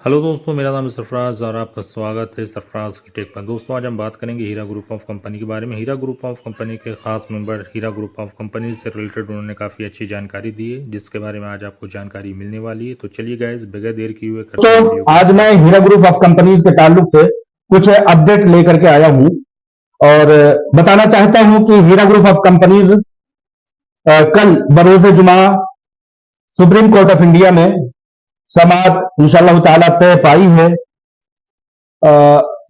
Hello दोस्तों, मेरा नाम है सरफराज और आपका स्वागत है सरफराज की टेक पर। दोस्तों, आज हम बात करेंगे हीरा ग्रुप ऑफ कंपनी के बारे में। हीरा ग्रुप ऑफ कंपनी के खास member Heera Group of company से रिलेटेड उन्होंने काफ़ी अच्छी जानकारी दी है, जिसके बारे में आज आपको जानकारी मिलने वाली है। तो चलिए गाइस, बगैर देर किए हुए करते हैं वीडियो तो आज मैं हीरा ग्रुप ऑफ कंपनीज के ताल्लुक से कुछ अपडेट लेकर के आया हूं और बताना चाहता हूं कि हीरा ग्रुप ऑफ कंपनीज कल बरोज जुमा सुप्रीम कोर्ट ऑफ इंडिया में समाअत इंशाअल्लाह ताला तय पाई है।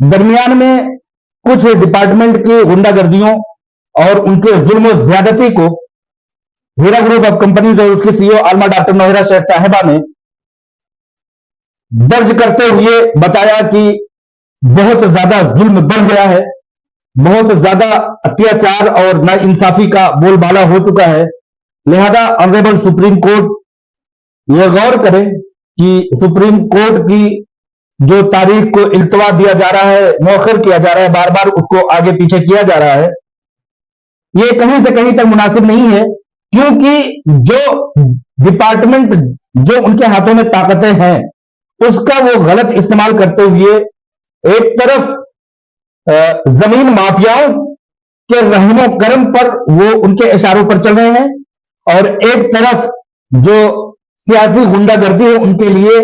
दरमियान में कुछ डिपार्टमेंट की गुंडागर्दियों और उनके जुल्म और ज्यादती को हीरा ग्रुप ऑफ कंपनीज और उसके सीईओ आलमा डॉक्टर नोहरा शेख साहिबा ने दर्ज करते हुए बताया कि बहुत ज्यादा जुल्म बढ़ गया है, बहुत ज्यादा अत्याचार और नाइंसाफी का बोलबाला हो चुका है। लिहाजा ऑनरेबल सुप्रीम कोर्ट यह गौर करे कि सुप्रीम कोर्ट की जो तारीख को इल्तवा दिया जा रहा है, मौखर किया जा रहा है, बार बार उसको आगे पीछे किया जा रहा है, ये कहीं से कहीं तक मुनासिब नहीं है। क्योंकि जो डिपार्टमेंट जो उनके हाथों में ताकतें हैं उसका वो गलत इस्तेमाल करते हुए एक तरफ जमीन माफियाओं के रहमो करम पर वो उनके इशारों पर चल रहे हैं और एक तरफ जो सियासी गुंडागर्दी है उनके लिए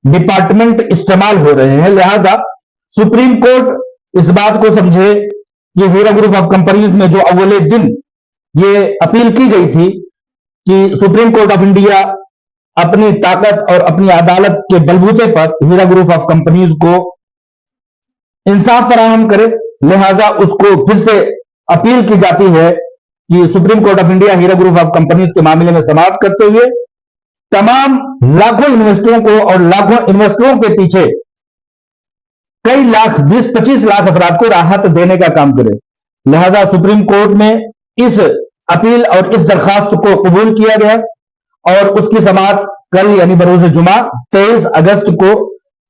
डिपार्टमेंट इस्तेमाल हो रहे हैं। लिहाजा सुप्रीम कोर्ट इस बात को समझे कि हीरा ग्रुप ऑफ कंपनीज में जो अव्वले दिन ये अपील की गई थी कि सुप्रीम कोर्ट ऑफ इंडिया अपनी ताकत और अपनी अदालत के बलबूते पर हीरा ग्रुप ऑफ कंपनीज को इंसाफ फराहम करे, लिहाजा उसको फिर से अपील की जाती है कि Supreme Court of India Heera Group of companies के मामले में समाप्त करते हुए तमाम लाखों इन्वेस्टरों को और लाखों इन्वेस्टरों के पीछे कई लाख 20-25 लाख अफराद को राहत देने का काम करे। लिहाजा सुप्रीम कोर्ट में इस अपील और इस दरखास्त को कबूल किया गया और उसकी समाअत कल यानी बरोज जुमा 23 अगस्त को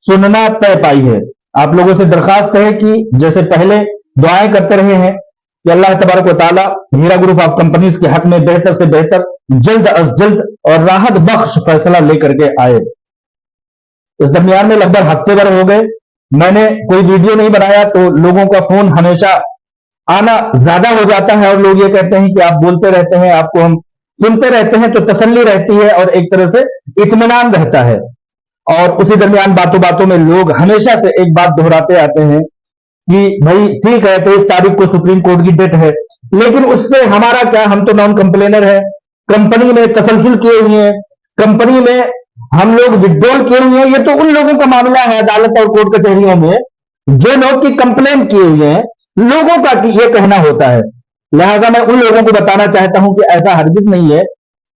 सुनना तय पाई है। आप लोगों से दरखास्त है कि जैसे पहले दुआएं करते रहे हैं कि अल्लाह तबारक व तआला हीरा ग्रुप ऑफ कंपनीज के हक में बेहतर से बेहतर, जल्द अज जल्द और राहत बख्श फैसला लेकर के आए। इस दरमियान में लगभग हफ्ते भर हो गए, मैंने कोई वीडियो नहीं बनाया, तो लोगों का फोन हमेशा आना ज्यादा हो जाता है और लोग ये कहते हैं कि आप बोलते रहते हैं, आपको हम सुनते रहते हैं, तो तसल्ली रहती है और एक तरह से इत्मीनान रहता है। और उसी दरमियान बातों बातों में लोग हमेशा से एक बात दोहराते आते हैं कि भाई ठीक है, 23 तारीख को सुप्रीम कोर्ट की डेट है, लेकिन उससे हमारा क्या, हम तो नॉन कंप्लेनर है, कंपनी में तसलसल किए हुए हैं, कंपनी में हम लोग विड्रॉल किए हुए हैं। ये तो उन लोगों का मामला है अदालत और कोर्ट कचहरियों में जो लोग की कंप्लेन किए हुए हैं, लोगों का ये कहना होता है। लिहाजा मैं उन लोगों को बताना चाहता हूं कि ऐसा हरगिज नहीं है।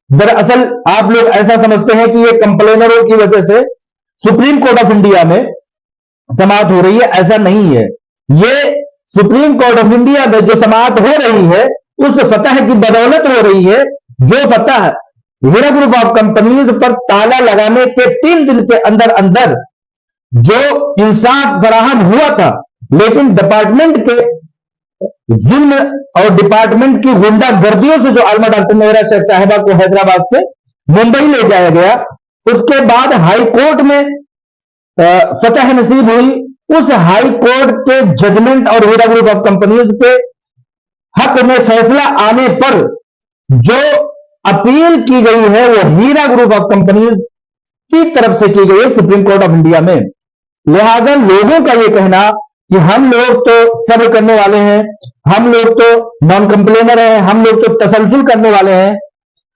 दरअसल आप लोग ऐसा समझते हैं कि ये कंप्लेनरों की वजह से सुप्रीम कोर्ट ऑफ इंडिया में समाअत हो रही है, ऐसा नहीं है। ये सुप्रीम कोर्ट ऑफ इंडिया में जो समाअत हो रही है उस फतह की बदौलत हो रही है, जो फतह हीरा ग्रुप ऑफ कंपनीज पर ताला लगाने के 3 दिन के अंदर अंदर जो इंसाफ फराहम हुआ था, लेकिन डिपार्टमेंट के जुल्म और डिपार्टमेंट की गुंडागर्दियों से जो आलमा डॉक्टर नोहरा शेख साहिबा को हैदराबाद से मुंबई ले जाया गया, उसके बाद हाई कोर्ट में फतह नसीब हुई। उस हाई कोर्ट के जजमेंट और हीरा ग्रुप ऑफ कंपनीज के हक में फैसला आने पर जो अपील की गई है वो हीरा ग्रुप ऑफ कंपनीज की तरफ से की गई है सुप्रीम कोर्ट ऑफ इंडिया में। लिहाजा लोगों का यह कहना कि हम लोग तो सब्र करने वाले हैं, हम लोग तो नॉन कंप्लेनर हैं, हम लोग तो तसलसल करने वाले हैं,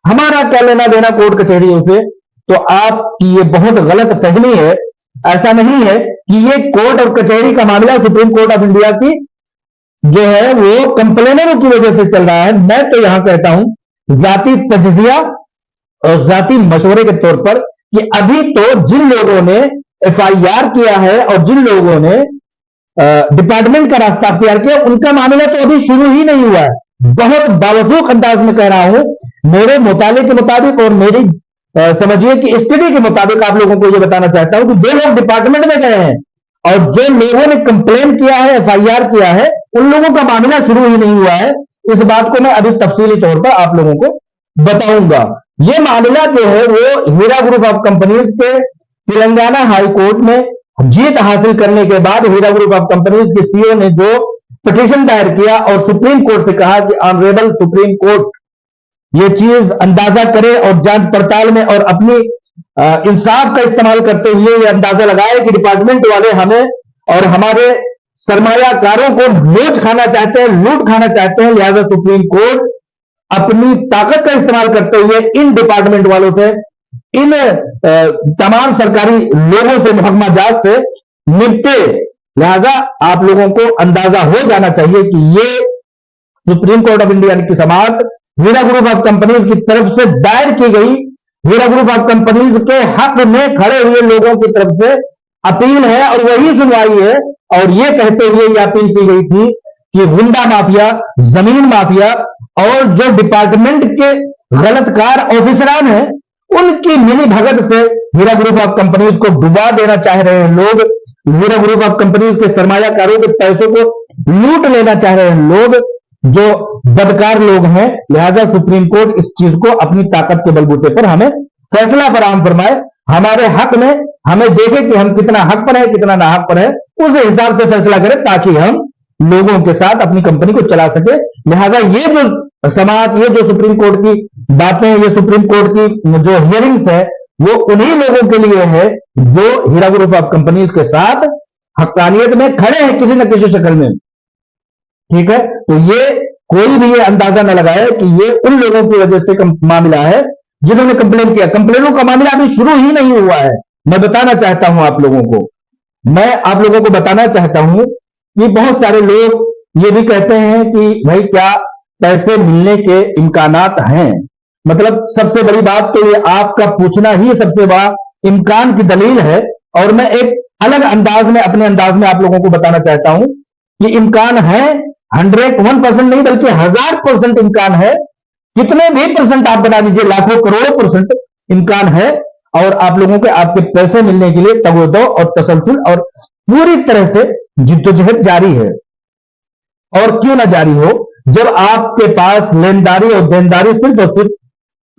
हमारा क्या लेना देना कोर्ट कचहरियों से, तो आपकी ये बहुत गलत फहमी है। ऐसा नहीं है कि ये कोर्ट और कचहरी का मामला सुप्रीम कोर्ट ऑफ इंडिया की जो है वो कंप्लेनरों की वजह से चल रहा है। मैं तो यहां कहता हूं जाती तजजिया और जाती मशवरे के तौर पर कि अभी तो जिन लोगों ने एफआईआर किया है और जिन लोगों ने डिपार्टमेंट का रास्ता अख्तियार किया, उनका मामला तो अभी शुरू ही नहीं हुआ है। बहुत बावजूद अंदाज में कह रहा हूं, मेरे मुताले के मुताबिक और मेरी समझिए कि स्टडी के मुताबिक आप लोगों को यह बताना चाहता हूं कि जो लोग डिपार्टमेंट में गए हैं और जो लोगों ने कंप्लेन किया है, एफआईआर किया है, उन लोगों का मामला शुरू ही नहीं हुआ है। इस बात को मैं अभी तफसीली तौर पर आप लोगों को बताऊंगा। ये मामला जो है वो हीरा ग्रुप ऑफ कंपनीज के तेलंगाना हाई कोर्ट में जीत हासिल करने के बाद हीरा ग्रुप ऑफ कंपनीज के सीईओ ने जो पिटीशन दायर किया और सुप्रीम कोर्ट से कहा कि ऑनरेबल सुप्रीम कोर्ट ये चीज अंदाजा करे और जांच पड़ताल में और अपनी इंसाफ का इस्तेमाल करते हुए ये अंदाजा लगाए कि डिपार्टमेंट वाले हमें और हमारे सरमायाकारों को नोच खाना चाहते हैं, लूट खाना चाहते हैं। लिहाजा सुप्रीम कोर्ट अपनी ताकत का इस्तेमाल करते हुए इन डिपार्टमेंट वालों से, इन तमाम सरकारी लोगों से, मुहकमा जात से निपटे। लिहाजा आप लोगों को अंदाजा हो जाना चाहिए कि ये सुप्रीम कोर्ट ऑफ इंडिया की समाअत हीरा ग्रुप ऑफ कंपनीज की तरफ से दायर की गई हीरा ग्रुप ऑफ कंपनीज के हक में खड़े हुए लोगों की तरफ से अपील है और वही सुनवाई है। और यह कहते हुए यह अपील की गई थी कि गुंडा माफिया, जमीन माफिया और जो डिपार्टमेंट के गलतकार ऑफिसरान हैं, उनकी मिली भगत से हीरा ग्रुप ऑफ कंपनीज को डुबा देना चाह रहे हैं लोग, हीरा ग्रुप ऑफ कंपनीज के सरमायाकारों के पैसों को लूट लेना चाह रहे हैं लोग, जो बदकार लोग हैं। लिहाजा सुप्रीम कोर्ट इस चीज को अपनी ताकत के बलबूते पर हमें फैसला फराहम फरमाए, हमारे हक में हमें देखे कि हम कितना हक पर है, कितना ना हक पर है, उस हिसाब से फैसला करें ताकि हम लोगों के साथ अपनी कंपनी को चला सके। लिहाजा ये जो समाअत, ये जो सुप्रीम कोर्ट की बातें, ये सुप्रीम कोर्ट की जो हियरिंग्स है, वो उन्हीं लोगों के लिए है जो हीरा ग्रुप ऑफ कंपनीज के साथ हक्कानियत में खड़े हैं किसी न किसी शक्ल में। ठीक है, तो ये कोई भी ये अंदाजा न लगाए कि ये उन लोगों की वजह से मामला है जिन्होंने कंप्लेन किया। कंप्लेनों का मामला अभी शुरू ही नहीं हुआ है। मैं बताना चाहता हूं आप लोगों को, मैं आप लोगों को बताना चाहता हूं कि बहुत सारे लोग ये भी कहते हैं कि भाई क्या पैसे मिलने के इम्कानात हैं। मतलब सबसे बड़ी बात तो ये आपका पूछना ही सबसे बड़ा इम्कान की दलील है। और मैं एक अलग अंदाज में, अपने अंदाज में आप लोगों को बताना चाहता हूं कि इम्कान है 101% नहीं बल्कि 1000% इम्कान है। कितने भी परसेंट आप बना लीजिए, लाखों करोड़ों परसेंट इम्कान है। और आप लोगों के आपके पैसे मिलने के लिए तगोदो और तसलसल और पूरी तरह से जिद्दोजहद जारी है। और क्यों ना जारी हो, जब आपके पास लेनदारी और देनदारी सिर्फ और सिर्फ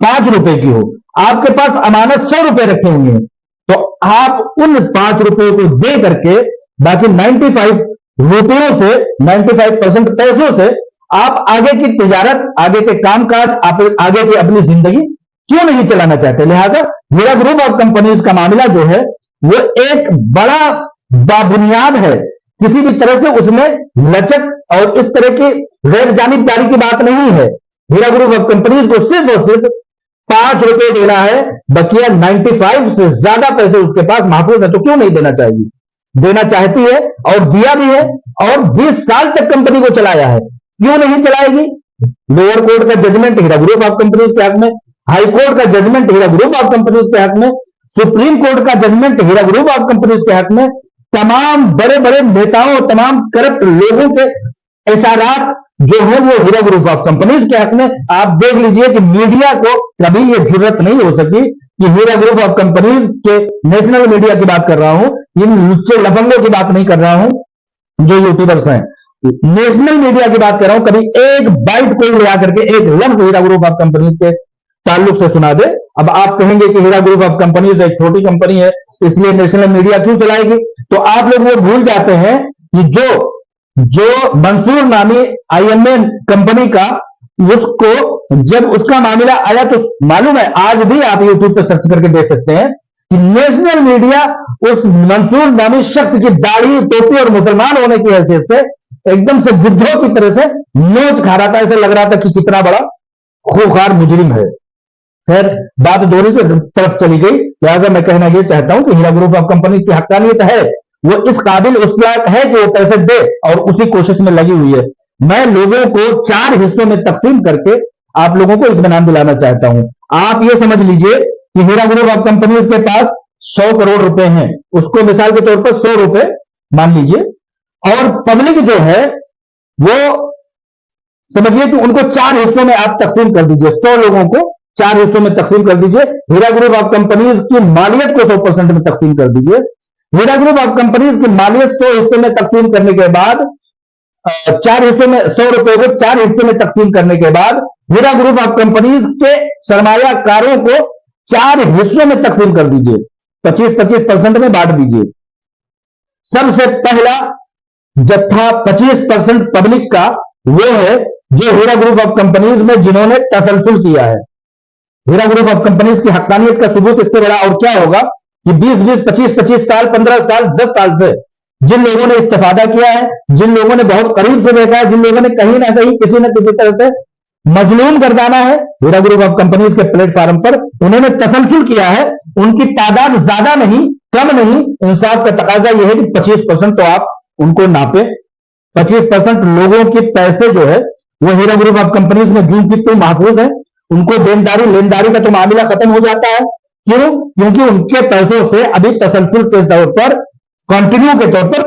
5 रुपए की हो, आपके पास अमानत 100 रुपए रखे हुए हैं, तो आप उन 5 रुपए को दे करके बाकी 95 रुपयों से, 95% पैसों से आप आगे की तिजारत, आगे के कामकाज, आप आगे की अपनी जिंदगी क्यों नहीं चलाना चाहते। लिहाजा हीरा ग्रुप ऑफ कंपनीज का मामला जो है वो एक बड़ा बाबुनियाद है। किसी भी तरह से उसमें लचक और इस तरह की गैर जानिबदारी की बात नहीं है। हीरा ग्रुप ऑफ कंपनीज को सिर्फ और सिर्फ 5 रुपए देना है, बकिया 95 से ज्यादा पैसे उसके पास महफूज है, तो क्यों नहीं देना चाहिए। देना चाहती है और दिया भी है और 20 साल तक कंपनी को चलाया है, क्यों नहीं चलाएगी। लोअर कोर्ट का judgment Heera Group of companies के हक में, हाई कोर्ट का judgment Heera Group of companies के हक में, सुप्रीम कोर्ट का judgment Heera Group of companies के हक में, तमाम बड़े बड़े नेताओं, तमाम करप्ट लोगों के इशारात जो है वो हीरा ग्रुप ऑफ कंपनीज के हक में। आप देख लीजिए कि मीडिया को कभी ये जरूरत नहीं हो सकी कि हीरा ग्रुप ऑफ कंपनीज के, नेशनल मीडिया की बात कर रहा हूं, इन लुच्चे लफंगों की बात नहीं कर रहा हूं जो यूट्यूबर्स हैं, नेशनल मीडिया की बात कर रहा हूं, कभी एक बाइट कोई ले आकर के एक लफ्ज हीरा ग्रुप ऑफ कंपनीज के ताल्लुक से सुना दे। अब आप कहेंगे कि हीरा ग्रुप ऑफ कंपनीज एक छोटी कंपनी है इसलिए नेशनल मीडिया क्यों चलाएगी, तो आप लोग वो भूल जाते हैं कि जो मंसूर नामी आईएमए कंपनी का, उसको जब उसका मामला आया तो मालूम है, आज भी आप यूट्यूब पे सर्च करके देख सकते हैं कि नेशनल मीडिया उस मंसूर नामी शख्स की दाढ़ी, टोपी और मुसलमान होने की हैसियत से एकदम से गिद्धों की तरह से नोच खा रहा था। ऐसा लग रहा था कि कितना बड़ा खूंखार मुजरिम है। खैर, बात दोनों की तरफ चली गई। लिहाजा मैं कहना यह चाहता हूं कि हीरा ग्रुप ऑफ कंपनी की हक्कानियत है, वो इस काबिल, उस लायक है कि वो पैसे दे और उसी कोशिश में लगी हुई है। मैं लोगों को 4 हिस्सों में तकसीम करके आप लोगों को इत्मीनान दिलाना चाहता हूं। आप ये समझ लीजिए कि हीरा ग्रुप ऑफ कंपनीज के पास 100 करोड़ रुपए हैं, उसको मिसाल के तौर पर 100 रुपए मान लीजिए, और पब्लिक जो है वो समझिए कि उनको 4 हिस्सों में आप तकसीम कर दीजिए। 100 लोगों को 4 हिस्सों में तकसीम कर दीजिए। हीरा ग्रुप ऑफ कंपनीज की मालियत को 100% में तकसीम कर दीजिए। हीरा ग्रुप ऑफ कंपनीज की मालियत 100 हिस्सों में तकसीम करने के बाद 4 हिस्सों में 100 रुपए को 4 हिस्सों में तकसीम करने के बाद हीरा ग्रुप ऑफ कंपनीज के सरमायाकारों को 4 हिस्सों में तकसीम कर दीजिए। 25-25% में बांट दीजिए। सबसे पहला जत्था 25% पब्लिक का वो है जो हीरा ग्रुप ऑफ कंपनीज में जिन्होंने तसलसल किया है। हीरा ग्रुप ऑफ कंपनीज की हक्कानियत का सबूत इससे बड़ा और क्या होगा कि 20-20, 25-25 साल, 15 साल, 10 साल से जिन लोगों ने इस्तेफादा किया है, जिन लोगों ने बहुत करीब से देखा है, जिन लोगों ने कहीं ना कहीं किसी न किसी तरह से मजलूम गर्दाना है हीरा ग्रुप ऑफ कंपनीज के प्लेटफॉर्म पर, उन्होंने तसलसल किया है। उनकी तादाद ज्यादा नहीं, कम नहीं, इंसाफ का तकाजा यह है कि 25% तो आप उनको नापे। 25% लोगों के पैसे जो है वो हीरा ग्रुप ऑफ कंपनीज में जूं की तो महफूज है। उनको देनदारी लेनदारी का तो मामला खत्म हो जाता है। क्यों? क्योंकि उनके पैसों से अभी तसलसल के तौर पर, कंटिन्यू के तौर पर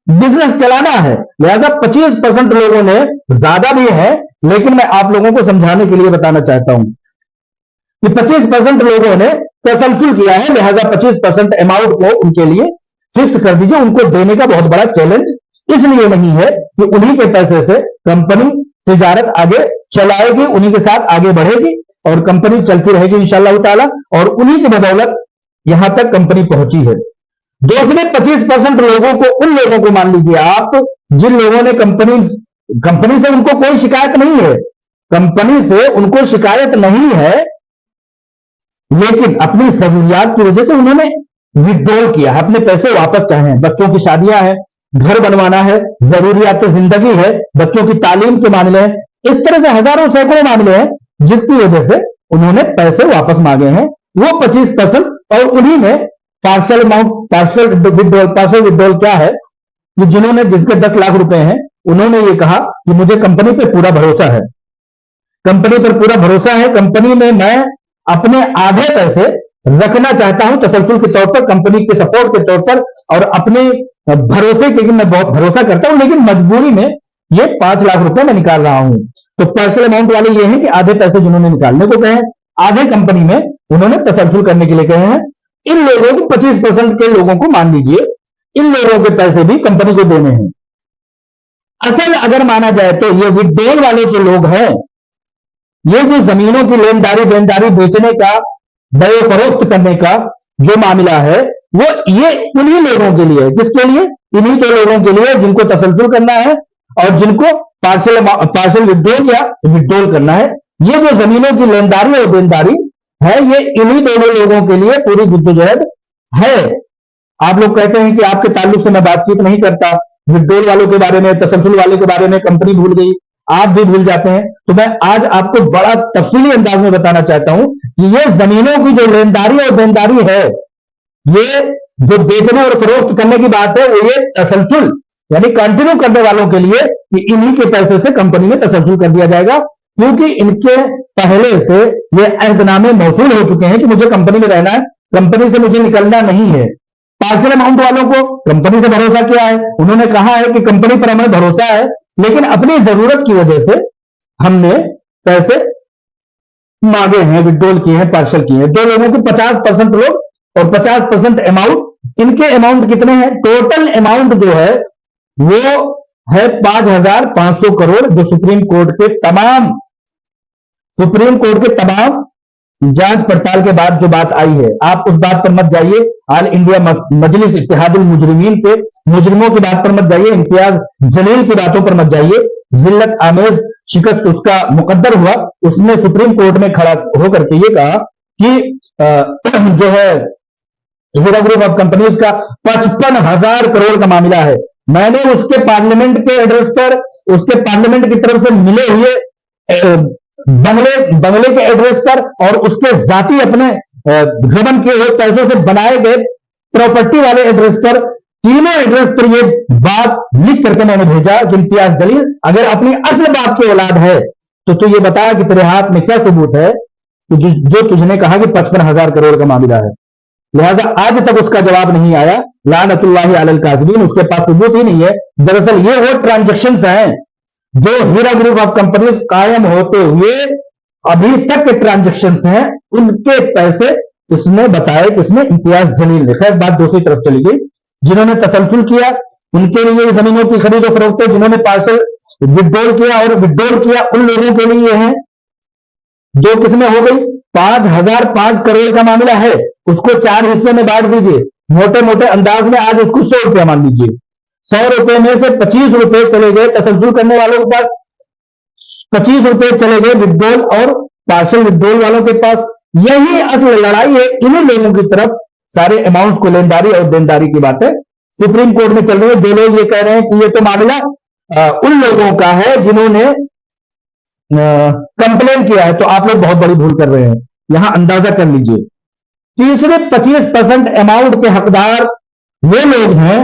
बिजनेस चलाना है। लिहाजा 25% लोगों ने, ज्यादा भी है लेकिन मैं आप लोगों को समझाने के लिए बताना चाहता हूं कि 25% लोगों ने तसलसल किया है, लिहाजा 25% अमाउंट को उनके लिए फिक्स कर दीजिए। उनको देने का बहुत बड़ा चैलेंज इसलिए नहीं है कि उन्हीं के पैसे से कंपनी तिजारत आगे चलाएगी, उन्हीं के साथ आगे बढ़ेगी और कंपनी चलती रहेगी इंशाअल्लाह ताला, और उन्हीं की बदौलत यहां तक कंपनी पहुंची है। दूसरे 25% लोगों को, उन लोगों को मान लीजिए आप जिन लोगों ने कंपनी से उनको कोई शिकायत नहीं है, कंपनी से उनको शिकायत नहीं है, लेकिन अपनी जरूरियात की वजह से उन्होंने विड्रॉल किया है, अपने पैसे वापस चाहे। बच्चों की शादियां हैं, घर बनवाना है, जरूरियात जिंदगी है, बच्चों की तालीम के मामले हैं, इस तरह से हजारों सैकड़ों मामले हैं जिसकी वजह से उन्होंने पैसे वापस मांगे हैं। वो 25% और उन्हीं में पार्सल अमाउंट, पार्सल विड्रॉल क्या है कि जिन्होंने, जिसके 10 लाख रुपए हैं, उन्होंने ये कहा कि मुझे कंपनी पे पूरा भरोसा है, कंपनी पर पूरा भरोसा है, कंपनी में मैं अपने आधे पैसे रखना चाहता हूं तसलसल के तौर पर, कंपनी के सपोर्ट के तौर पर और अपने भरोसे के, मैं बहुत भरोसा करता हूं लेकिन मजबूरी में ये 5 लाख रुपए मैं निकाल रहा हूं। तो पार्सल अमाउंट वाले ये हैं कि आधे पैसे जिन्होंने निकालने को कहे, आधे कंपनी में उन्होंने तसलसल करने के लिए कहे हैं। इन लोगों को 25% के लोगों को मान लीजिए, इन लोगों के पैसे भी कंपनी को देने हैं। असल अगर माना जाए तो ये विड्रॉल वाले जो लोग हैं, ये जो जमीनों की लेनदारी देनदारी बेचने का, बड़े फरोख्त करने का जो मामला है, वो ये उन्हीं लोगों के लिए, किसके लिए? इन्हीं दो लोगों के लिए जिनको तसलसल करना है और जिनको पार्सल विड्रॉल करना है। ये जो जमीनों की लेनदारी और देनदारी है, ये इन्हीं दोनों लोगों के लिए पूरी जिद्दोजहद है। आप लोग कहते हैं कि आपके ताल्लुक से मैं बातचीत नहीं करता, विड्रॉल वालों के बारे में, तसलसल वाले के बारे में कंपनी भूल गई, आप भी भूल जाते हैं। तो मैं आज आपको बड़ा तफसीली अंदाज में बताना चाहता हूं कि ये जमीनों की जो लेनदारी और देनदारी है, ये जो बेचने और फरोख्त करने की बात है, वो ये तसलसल यानी कंटिन्यू करने वालों के लिए कि इन्हीं के पैसे से कंपनी में तसलसल कर दिया जाएगा, क्योंकि इनके पहले से ये अहदनामे मौसूल हो चुके हैं कि मुझे कंपनी में रहना है, कंपनी से मुझे निकलना नहीं है। पार्सल अमाउंट वालों को कंपनी से भरोसा किया है, उन्होंने कहा है कि कंपनी पर हमें भरोसा है, लेकिन अपनी जरूरत की वजह से हमने पैसे मांगे हैं, विड्रॉल किए हैं, पार्सल किए हैं। दो लोगों को 50% लोग और 50% अमाउंट। इनके अमाउंट कितने हैं? टोटल अमाउंट जो है वो है 5,500 करोड़, जो सुप्रीम कोर्ट के तमाम जांच पड़ताल के बाद जो बात आई है। आप उस बात पर मत जाइए, ऑल इंडिया मजलिस इत्तेहादुल मुजरिमीन के मुजरिमों की बात पर मत जाइए, इम्तियाज जलील की बातों पर मत जाइए। जिल्लत आमेज शिकस्त उसका मुकद्दर हुआ, उसने सुप्रीम कोर्ट में खड़ा होकर के ये कहा कि जो है हीरा ग्रुप ऑफ कंपनीज का 55,000 करोड़ का मामला है। मैंने उसके पार्लियामेंट के एड्रेस पर, उसके पार्लियामेंट की तरफ से मिले हुए बंगले के एड्रेस पर और उसके जाती अपने गबन किए हुए पैसों से बनाए गए प्रॉपर्टी वाले एड्रेस पर, तीनों एड्रेस पर यह बात लिख करके मैंने भेजा कि इम्तियाज जलील, अगर अपनी असल बाप की औलाद है तो तू ये बता कि तेरे हाथ में क्या सबूत है जो तुझने कहा कि 55,000 करोड़ का मामला है। लिहाजा आज तक उसका जवाब नहीं आया। लानतुल्लाहि अलल काज़िबीन, उसके पास सबूत ही नहीं है। दरअसल ये वो ट्रांजैक्शंस हैं जो हीरा ग्रुप ऑफ कंपनीज कायम होते हुए अभी तक के ट्रांजैक्शंस हैं, उनके पैसे इसने बताए, किसने? इम्तियाज जलील ने। खैर बात दूसरी तरफ चली गई। जिन्होंने तसलसल किया उनके लिए जमीनों की खरीद और फरोख्त, जिन्होंने पार्सल विड्रॉल किया और विड्रॉल किया उन लोगों के लिए है। दो किस्में हो गई, 5,005 करोड़ का मामला है, उसको 4 हिस्सों में बांट दीजिए। मोटे मोटे अंदाज में आज उसको 100 रुपया मान लीजिए। 100 रुपए में से 25 रुपए चले गए तसलसल करने वालों के पास, 25 रुपए चले गए विथड्रॉल और पार्शियल विथड्रॉल वालों के पास। यही असल लड़ाई है, इन्हीं लोगों की तरफ सारे अमाउंट्स को लेनदारी और देनदारी की बातें सुप्रीम कोर्ट में चल रही है। जो लोग ये कह रहे हैं कि ये तो मामला उन लोगों का है जिन्होंने कंप्लेन किया है, तो आप लोग बहुत बड़ी भूल कर रहे हैं। यहां अंदाजा कर लीजिए, तीसरे 25% अमाउंट के हकदार वो लोग हैं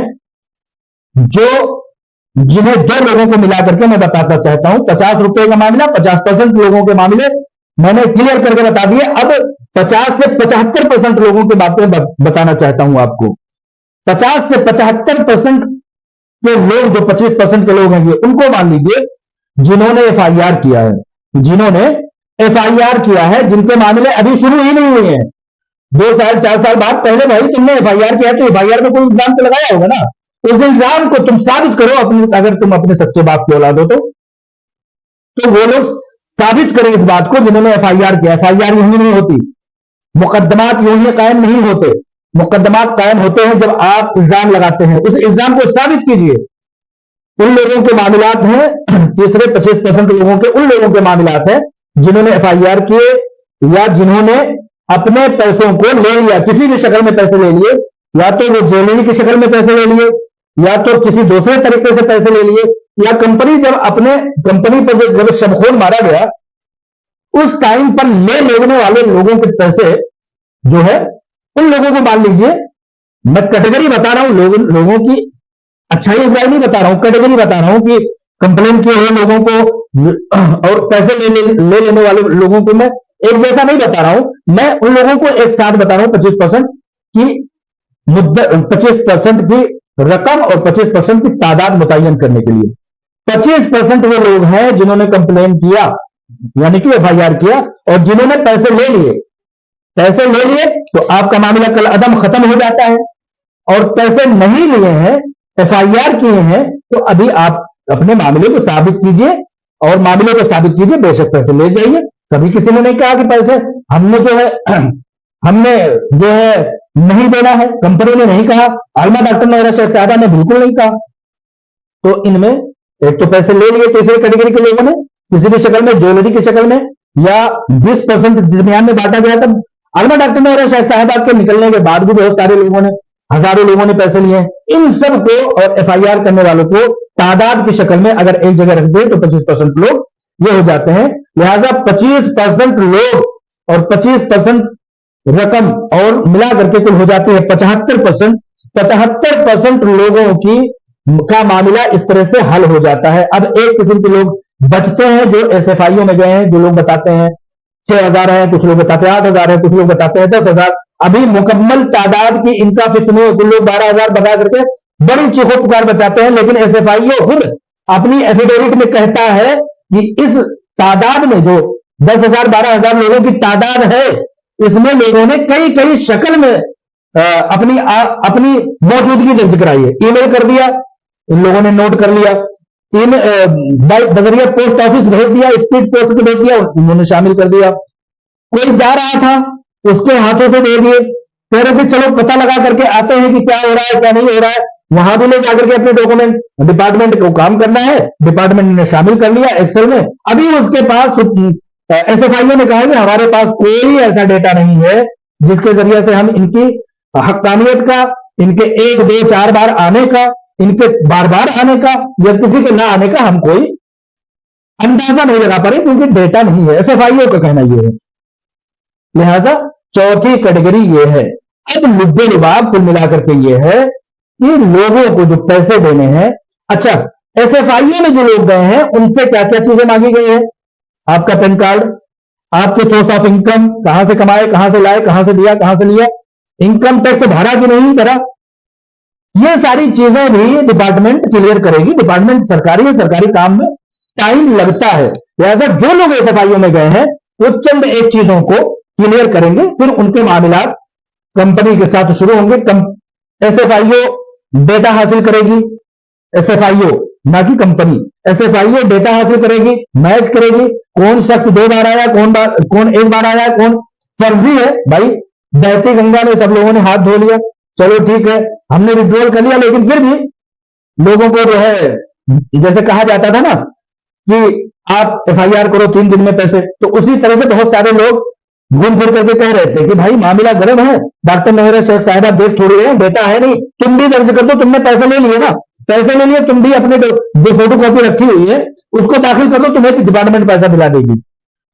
जो जिन्हें दो लोगों को मिलाकर के मैं बताना चाहता हूं। 50 रुपए का मामला, 50% लोगों के मामले मैंने क्लियर करके बता दिए। अब 50 से 75% लोगों की बातें बताना चाहता हूं आपको। 50 से 75% के लोग, जो 25% के लोग हैं, उनको मान लीजिए जिन्होंने एफआईआर किया है, जिन्होंने एफआईआर किया है, जिनके मामले अभी शुरू ही नहीं हुए हैं। 2 साल 4 साल बाद पहले भाई तुमने एफआईआर किया, तो एफआईआर में कोई इल्जाम तो लगाया होगा ना। उस इल्जाम को तुम साबित करो अपने, अगर तुम अपने सच्चे बाप की औलाद हो तो वो लोग साबित करें इस बात को जिन्होंने एफआईआर किया। एफआईआर यूं ही नहीं होती, मुकदमात यूं ही कायम नहीं होते। मुकदमात कायम होते हैं जब आप इल्जाम लगाते हैं। उस इल्जाम को साबित कीजिए। उन लोगों के मामलात हैं, तीसरे 25% लोगों के, उन लोगों के मामलात हैं जिन्होंने एफआईआर किए या जिन्होंने अपने पैसों को ले लिया, किसी भी शक्ल में पैसे ले लिए, या तो वो जेलनी की शक्ल में पैसे ले लिए, या तो किसी दूसरे तरीके से पैसे ले लिए, या कंपनी जब अपने कंपनी पर जब शमखोर मारा गया उस टाइम पर ले लेने वाले लोगों के पैसे जो है, उन लोगों को मान लीजिए। मैं कैटेगरी बता रहा हूं लोगों की, अच्छाई बुराई नहीं बता रहा हूं, कैटेगरी बता रहा हूं कि कंप्लेन किए हुए लोगों को और पैसे ले लेने वाले लोगों को मैं एक जैसा नहीं बता रहा हूं। मैं उन लोगों को एक साथ बता रहा हूं। 25% की मुद्दा, 25% की रकम और 25% की तादाद मुतय्यन करने के लिए। 25% वो लोग हैं जिन्होंने कंप्लेन किया, यानी कि एफआईआर किया, और जिन्होंने पैसे ले लिए। पैसे ले लिए तो आपका मामला कल अदम खत्म हो जाता है। और पैसे नहीं लिए हैं, एफआईआर किए हैं, तो अभी आप अपने मामले को साबित कीजिए और मामले को साबित कीजिए। बेशक पैसे ले जाइए। कभी किसी ने नहीं कहा कि पैसे हमने जो है नहीं देना है, कंपनी ने नहीं कहा, आलमा डॉक्टर नौरा शेख साहबा ने बिल्कुल नहीं कहा। तो इनमें एक तो पैसे ले लिए तीसरी कैटेगरी के लोगों ने, किसी भी शक्ल में, ज्वेलरी की शक्ल में, या 20% दरमियान में बांटा गया। तब आलमा डॉक्टर नौरा शेख साहबा के निकलने के बाद भी बहुत सारे लोगों ने, हजारों लोगों ने पैसे लिए। इन सब को और एफआईआर करने वालों को तादाद की शक्ल में अगर एक जगह रख दे तो 25% लोग ये हो जाते हैं। लिहाजा 25% लोग और 25% रकम और मिला करके कुल हो जाती है 75%। 75% लोगों की का मामला इस तरह से हल हो जाता है। अब एक किस्म के लोग बचते हैं जो एसएफआईओ में गए हैं, जो लोग बताते हैं 6,000 है, कुछ लोग बताते हैं 8,000 है, कुछ लोग बताते हैं 10,000। अभी मुकम्मल तादाद की इनका फिक्स नहीं है। कुछ लोग 12,000 बता करके बड़ी चीखों पुकार बचाते हैं, लेकिन एसएफआईओ खुद अपनी एफिडेविट में कहता है कि इस तादाद में जो 10,000 12,000 लोगों की तादाद है, इसमें लोगों ने कई कई शक्ल में अपनी मौजूदगी दर्ज कराई है। ईमेल कर दिया, इन लोगों ने नोट कर लिया, बजरिया पोस्ट ऑफिस भेज दिया, स्पीड पोस्ट को भेज दिया, उन्होंने शामिल कर दिया। कोई जा रहा था, उसके हाथों से दे दिए, कह रहे थे चलो पता लगा करके आते हैं कि क्या हो रहा है क्या नहीं हो रहा है। वहां भी ले जाकर के अपने डॉक्यूमेंट, डिपार्टमेंट को काम करना है, डिपार्टमेंट ने शामिल कर लिया एक्सेल में। अभी उसके पास एसएफआईओ ने कहा कि हमारे पास कोई ऐसा डेटा नहीं है जिसके जरिए से हम इनकी हक्कानियत का, इनके 1 2 4 बार आने का, इनके बार बार आने का या किसी के ना आने का हम कोई अंदाजा नहीं लगा पा रहे, क्योंकि डेटा नहीं है। एसएफआईओ का कहना यह है। लिहाजा चौथी कैटेगरी यह है। अब मुद्दे लुबाब कुल मिलाकर के यह है कि लोगों को जो पैसे देने हैं, अच्छा एसएफआईओ में जो लोग गए हैं उनसे क्या क्या चीजें मांगी गई है? आपका पैन कार्ड, आपके सोर्स ऑफ इनकम, कहां से कमाए, कहां से लाए, कहां से दिया, कहां से लिया, इनकम टैक्स भरा कि नहीं भरा, ये सारी चीजें भी डिपार्टमेंट क्लियर करेगी। डिपार्टमेंट सरकारी है, सरकारी काम में टाइम लगता है। लिहाजा जो लोग एसएफआईओ में गए हैं वो चंद एक चीजों को क्लियर करेंगे, फिर उनके मामला कंपनी के साथ शुरू होंगे। एसएफआईओ डेटा हासिल करेगी, एसएफआईओ ना कि कंपनी। एसएफआईओ डेटा हासिल करेगी, मैच करेगी, कौन शख्स 2 बार आया, कौन 1 बार आया, कौन फर्जी है भाई। बहती गंगा में सब लोगों ने हाथ धो लिया, चलो ठीक है, हमने विड्रॉल कर लिया, लेकिन फिर भी लोगों को जो है जैसे कहा जाता था ना कि आप एफआईआर करो 3 दिन में पैसे, तो उसी तरह से बहुत सारे लोग घूम फिर करके कह रहे थे कि भाई मामला गर्म है, डॉक्टर मेहरा शेख साहिबा देख थोड़ी रहे, डेटा है नहीं, तुम भी दर्ज कर दो, तुमने पैसे ले लिए ना, पैसे ले लिए, तुम भी अपने जो फोटो कॉपी रखी हुई है उसको दाखिल कर दो, तुम्हें डिपार्टमेंट पैसा दिला देगी।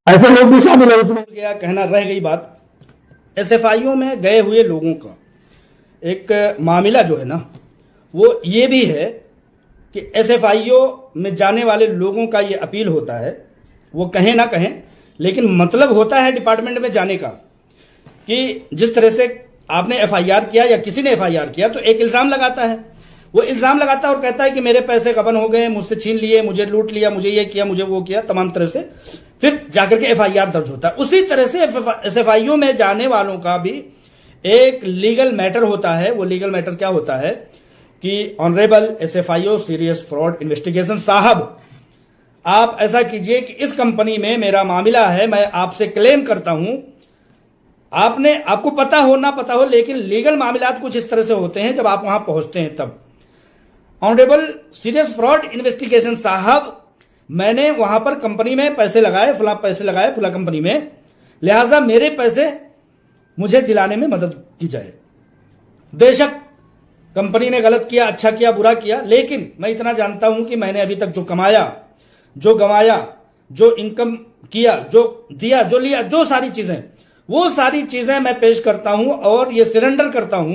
ऐसे लोग भी शामिल है उसमें। गया कहना रह गई बात, एसएफआईओ में गए हुए लोगों का एक मामला जो है ना, वो ये भी है कि एसएफआईओ में जाने वाले लोगों का ये अपील होता है, वो कहें ना कहें, लेकिन मतलब होता है डिपार्टमेंट में जाने का कि जिस तरह से आपने एफआईआर किया या किसी ने एफआईआर किया तो एक इल्जाम लगाता है, वो इल्जाम लगाता है और कहता है कि मेरे पैसे गबन हो गए, मुझसे छीन लिए, मुझे लूट लिया, मुझे ये किया, मुझे वो किया, तमाम तरह से फिर जाकर के एफआईआर दर्ज होता है। उसी तरह से एसएफआईओ में जाने वालों का भी एक लीगल मैटर होता है। वो लीगल मैटर क्या होता है कि honourable SFIO serious fraud investigation साहब, आप ऐसा कीजिए कि इस कंपनी में मेरा मामला है, मैं आपसे क्लेम करता हूं, आपको पता हो ना पता हो, लेकिन लीगल मामलात कुछ इस तरह से होते हैं जब आप वहां पहुंचते हैं तब। ऑनरेबल सीरियस फ्रॉड इन्वेस्टिगेशन साहब, मैंने वहां पर कंपनी में पैसे लगाए, फुला कंपनी में, लिहाजा मेरे पैसे मुझे दिलाने में मदद की जाए। बेशक कंपनी ने गलत किया, अच्छा किया, बुरा किया, लेकिन मैं इतना जानता हूं कि मैंने अभी तक जो कमाया, जो गंवाया, जो इनकम किया, जो दिया, जो लिया, जो सारी चीजें, वो सारी चीजें मैं पेश करता हूं और ये सरेंडर करता हूं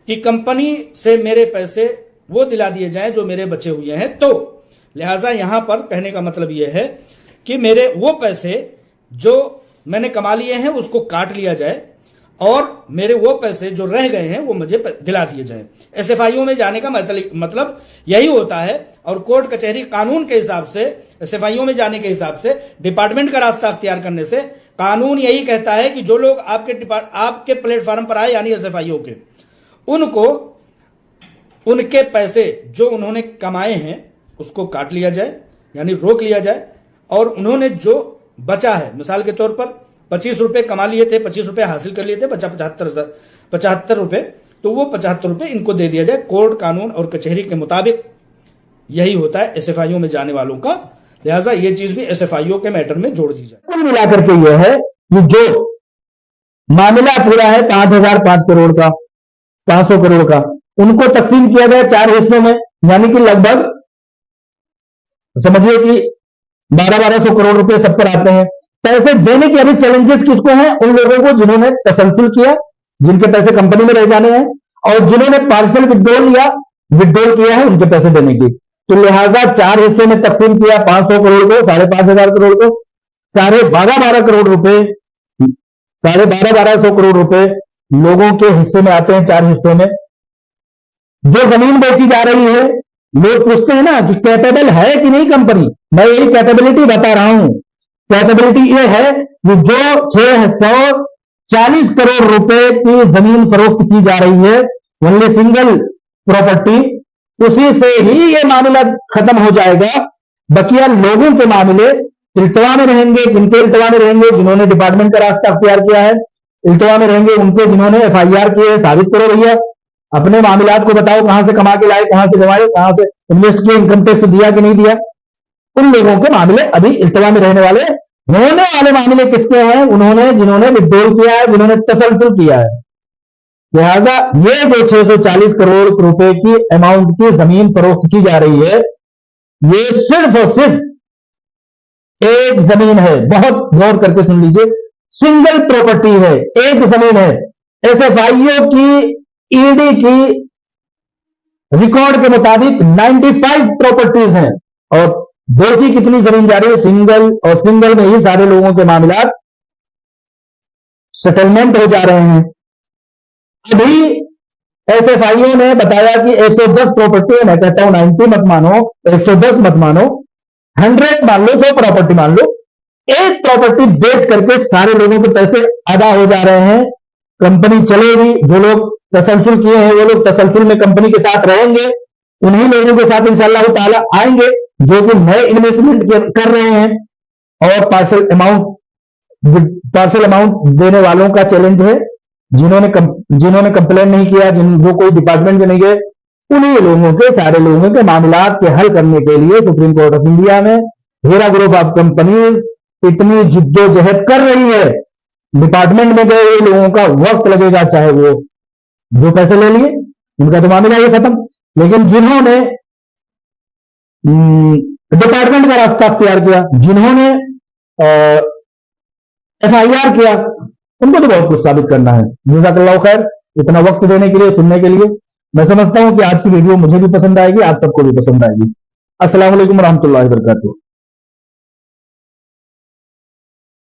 कि कंपनी से मेरे पैसे वो दिला दिए जाएं जो मेरे बचे हुए हैं। तो लिहाजा यहां पर कहने का मतलब यह है कि मेरे वो पैसे जो मैंने कमा लिए हैं उसको काट लिया जाए और मेरे वो पैसे जो रह गए हैं वो मुझे दिला दिए जाएं। एसएफआईओ में जाने का मतलब यही होता है और कोर्ट कचहरी कानून के हिसाब से, एसएफआईओ में जाने के हिसाब से, डिपार्टमेंट का रास्ता अख्तियार करने से कानून यही कहता है कि जो लोग आपके प्लेटफॉर्म पर आए यानी एसएफआईओ के, उनको उनके पैसे जो उन्होंने कमाए हैं उसको काट लिया जाए, यानी रोक लिया जाए, और उन्होंने जो बचा है, मिसाल के तौर पर 25 रुपए कमा लिए थे, 25 रुपए हासिल कर लिए थे, बचा 75 रुपए, तो वो 75 रुपए इनको दे दिया जाए। कोर्ट, कानून और कचहरी के मुताबिक यही होता है एसएफआईओ में जाने वालों का। लिहाजा ये चीज भी एसएफआईओ के मैटर में जोड़ दी जाए। कुल मिलाकर के यह है कि जो मामला पूरा है 5,005 करोड़ का, 500 करोड़ का, उनको तकसीम किया गया 4 हिस्सों में, यानी कि लगभग समझिए कि 1200 करोड़ रुपए सब पर आते हैं। पैसे देने के अभी चैलेंजेस किसको हैं? उन लोगों को जिन्होंने तसलसल किया, जिनके पैसे कंपनी में रह जाने हैं, और जिन्होंने पार्सल विड्रॉल किया है उनके पैसे देने की। तो लिहाजा 4 हिस्से में तकसीम किया, 500 करोड़ को, 5,500 करोड़ को, 12.5 करोड़ रुपए, 12,500 करोड़ रुपए लोगों के हिस्से में आते हैं 4 हिस्सों में। जो जमीन बेची जा रही है, लोग पूछते हैं ना कि कैपेबल है कि नहीं कंपनी। मैं यही कैपेबिलिटी बता रहा हूं। कैपेबिलिटी ये है कि जो 640 करोड़ रुपए की जमीन फरोख्त की जा रही है, ओनली सिंगल प्रॉपर्टी, उसी से ही ये मामला खत्म हो जाएगा। बकिया लोगों के मामले इल्तवा में रहेंगे। किनके इल्तवा में रहेंगे? जिन्होंने डिपार्टमेंट का रास्ता अख्तियार किया है, इल्तवा में रहेंगे उनके जिन्होंने एफआईआर किए। साबित करो भैया, अपने मामलात को बताओ, कहां से कमा के लाए, कहां से गंवाए, कहां से इन्वेस्ट किए, इनकम टैक्स दिया कि नहीं दिया। उन लोगों के मामले अभी इल्तवा में रहने वाले। होने वाले मामले किसके हैं? उन्होंने जिन्होंने विड्रॉल किया है, जिन्होंने तसलसल किया है। लिहाजा ये जो 640 करोड़ रुपए की अमाउंट की जमीन फरोख्त की जा रही है, ये सिर्फ और सिर्फ एक जमीन है। बहुत गौर करके सुन लीजिए, सिंगल प्रॉपर्टी है, एक जमीन है। एसएफआईओ की, ईडी की रिकॉर्ड के मुताबिक 95 प्रॉपर्टीज हैं और बेची कितनी जमीन जा रही है? सिंगल, और सिंगल में ही सारे लोगों के मामला सेटलमेंट हो जा रहे हैं। अभी एसएफआईओ ने बताया कि 110 प्रॉपर्टी है। मैं कहता हूं 90 मत मानो, 110 मत मानो, 100 मान लो, 100 प्रॉपर्टी मान लो। एक प्रॉपर्टी बेच करके सारे लोगों के पैसे अदा हो जा रहे हैं। कंपनी चलेगी। जो लोग तसलसल किए हैं वो लोग तसलसल में कंपनी के साथ रहेंगे। उन्हीं लोगों के साथ इंशाअल्लाह ताला आएंगे जो कि नए इन्वेस्टमेंट कर रहे हैं और पार्सल अमाउंट पार्सल अमाउंट देने वालों का चैलेंज है। जिन्होंने कंप्लेन नहीं किया, जो कोई डिपार्टमेंट में नहीं गए, उन्हीं लोगों के, सारे लोगों के मामलात के हल करने के लिए सुप्रीम कोर्ट ऑफ इंडिया में हीरा ग्रुप ऑफ कंपनीज इतनी जिद्दोजहद कर रही है। डिपार्टमेंट में गए हुए लोगों का वक्त लगेगा, चाहे वो जो पैसे ले लिए उनका तो मामला ये खत्म, लेकिन जिन्होंने डिपार्टमेंट का रास्ता अख्तियार किया, जिन्होंने FIR किया, उनको तो बहुत कुछ साबित करना है। जज़ाकल्लाह खैर इतना वक्त देने के लिए, सुनने के लिए। मैं समझता हूं कि आज की वीडियो मुझे भी पसंद आएगी, आप सबको भी पसंद आएगी। अस्सलाम वालेकुम रहमतुल्लाहि व बरकातुहू।